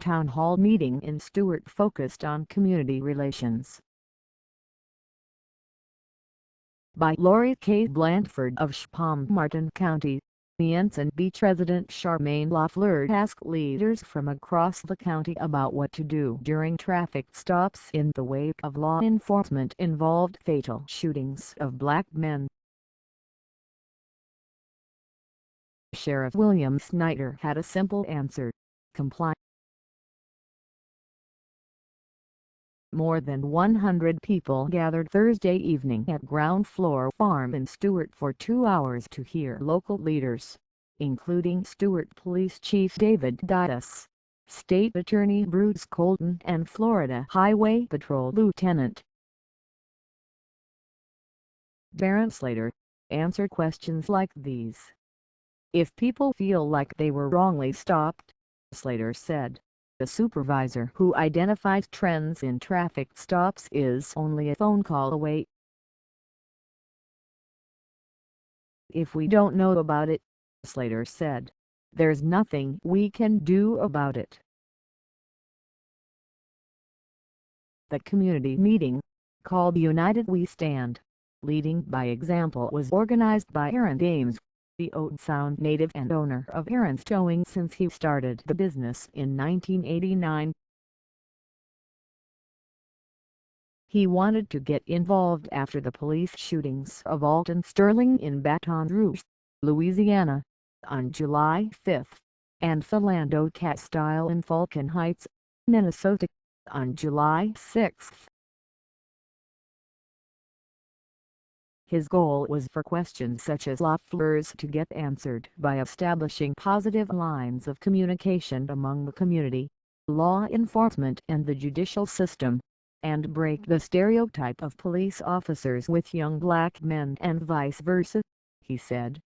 town hall meeting in Stuart focused on community relations. By Lori K. Blandford of Martin County, Ensign Beach resident Charmaine Lafleur asked leaders from across the county about what to do during traffic stops in the wake of law enforcement-involved fatal shootings of black men. Sheriff William Snyder had a simple answer: comply. More than 100 people gathered Thursday evening at Ground Floor Farm in Stuart for 2 hours to hear local leaders, including Stuart Police Chief David Dias, State Attorney Bruce Colton and Florida Highway Patrol Lieutenant Darren Slater, answer questions like these. If people feel like they were wrongly stopped, Slater said, the supervisor who identifies trends in traffic stops is only a phone call away. If we don't know about it, Slater said, there's nothing we can do about it. The community meeting, called United We Stand, Leading by Example, was organized by Aaron Ames, the Old Sound native and owner of Aaron's Towing since he started the business in 1989. He wanted to get involved after the police shootings of Alton Sterling in Baton Rouge, Louisiana, on July 5, and Philando Castile in Falcon Heights, Minnesota, on July 6. His goal was for questions such as Lafleur's to get answered by establishing positive lines of communication among the community, law enforcement and the judicial system, and break the stereotype of police officers with young black men and vice versa, he said.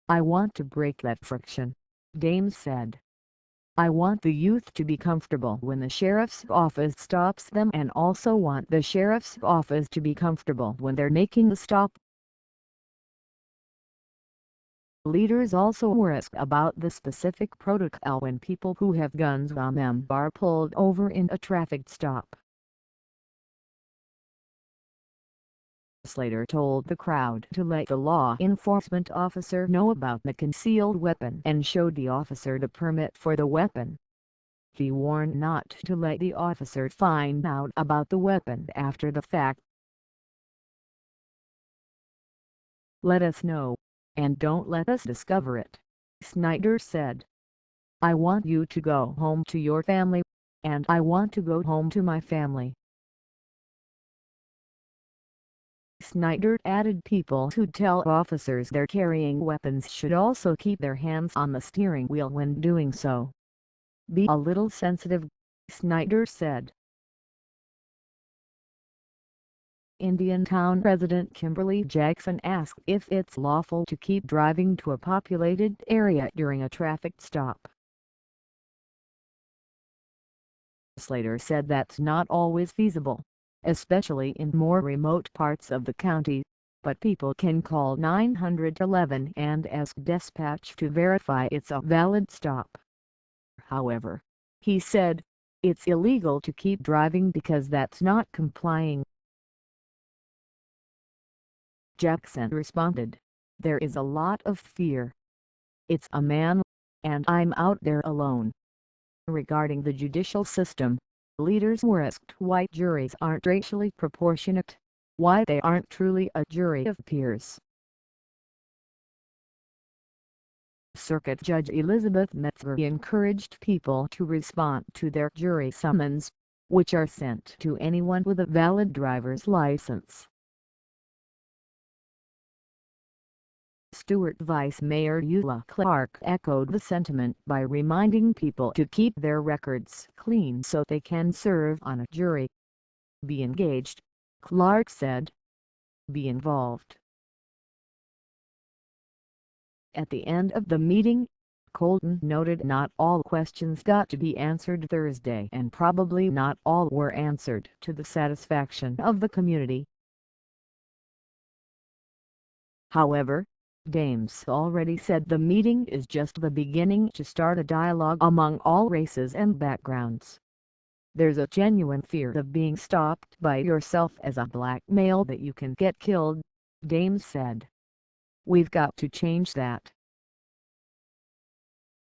I want to break that friction, Dames said. I want the youth to be comfortable when the sheriff's office stops them and also want the sheriff's office to be comfortable when they're making the stop. Leaders also were asked about the specific protocol when people who have guns on them are pulled over in a traffic stop. Slater told the crowd to let the law enforcement officer know about the concealed weapon and showed the officer the permit for the weapon. He warned not to let the officer find out about the weapon after the fact. Let us know, and don't let us discover it, Snyder said. I want you to go home to your family, and I want to go home to my family. Snyder added people who tell officers they're carrying weapons should also keep their hands on the steering wheel when doing so. Be a little sensitive, Snyder said. Indiantown resident Kimberly Jackson asked if it's lawful to keep driving to a populated area during a traffic stop. Slater said that's not always feasible, especially in more remote parts of the county, but people can call 911 and ask dispatch to verify it's a valid stop. However, he said, it's illegal to keep driving because that's not complying. Jackson responded, there is a lot of fear. It's a man, and I'm out there alone. Regarding the judicial system, leaders were asked why juries aren't racially proportionate, why they aren't truly a jury of peers. Circuit Judge Elizabeth Metzger encouraged people to respond to their jury summons, which are sent to anyone with a valid driver's license. Stuart Vice Mayor Eula Clark echoed the sentiment by reminding people to keep their records clean so they can serve on a jury. Be engaged, Clark said. Be involved. At the end of the meeting, Colton noted not all questions got to be answered Thursday and probably not all were answered to the satisfaction of the community. However, Dames already said the meeting is just the beginning to start a dialogue among all races and backgrounds. There's a genuine fear of being stopped by yourself as a black male that you can get killed, Dames said. We've got to change that.